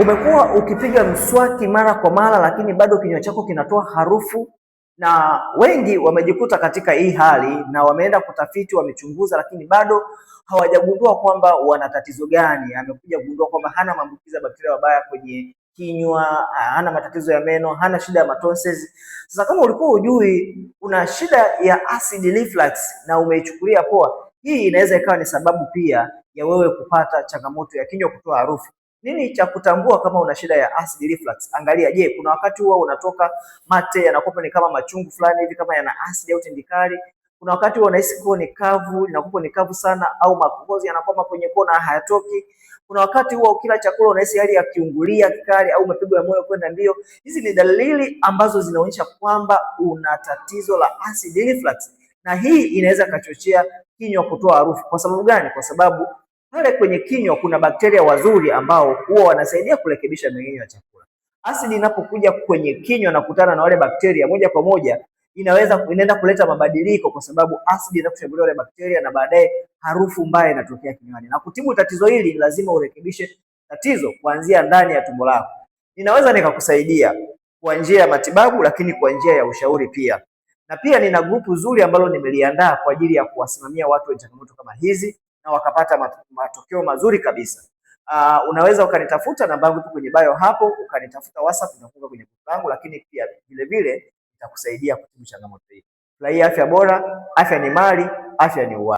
Umekuwa ukipiga mswaki mara kwa mara, lakini bado kinywa chako kinatoa harufu, na wengi wamejikuta katika hii hali na wameenda kutafiti, wamechunguza, lakini bado hawajagundua kwamba wana tatizo gani. Amekuja kugundua kwamba hana maambukizi ya bakteria wabaya kwenye kinywa, hana matatizo ya meno, hana shida ya matonsils. Sasa kama ulikuwa hujui una shida ya acid reflux na umeichukulia poa, hii inaweza ikawa ni sababu pia ya wewe kupata changamoto ya kinywa kutoa harufu. Nini cha kutambua kama una shida ya acid reflux? Angalia, je, kuna wakati huwa unatoka mate yanakuwa ni kama machungu fulani hivi kama yana acid au tindikali? Kuna wakati huwa unahisi koo ni kavu, inakuwa ni kavu sana, au makohozi yanakwama kwenye koo na hayatoki? Kuna wakati huwa ukila chakula unahisi hali ya kiungulia kikali au mapigo ya moyo kwenda mbio. Hizi ni dalili ambazo zinaonyesha kwamba una tatizo la acid reflux, na hii inaweza kachochea kinywa kutoa harufu. Kwa sababu gani? Kwa sababu pale kwenye kinywa kuna bakteria wazuri ambao huwa wanasaidia kurekebisha mmeng'enyo wa chakula. Asidi inapokuja kwenye kinywa na kukutana na wale bakteria moja kwa moja, inaenda kuleta mabadiliko, kwa sababu asidi inakushambulia wale bakteria na baadaye harufu mbaya inatokea kinywani. Na kutibu tatizo hili lazima urekebishe tatizo kuanzia ndani ya tumbo lako. Ninaweza nikakusaidia kwa njia ya matibabu, lakini kwa njia ya ushauri pia. Na pia nina grupu zuri ambalo nimeliandaa kwa ajili ya kuwasimamia watu wenye changamoto kama hizi na wakapata matokeo mazuri kabisa. Unaweza ukanitafuta, namba yangu ipo kwenye bio hapo, ukanitafuta WhatsApp, nitakuwa kwenye grupu langu, lakini pia vile vile nitakusaidia kutibu changamoto hii. Furahia afya bora, afya ni mali, afya ni uhai.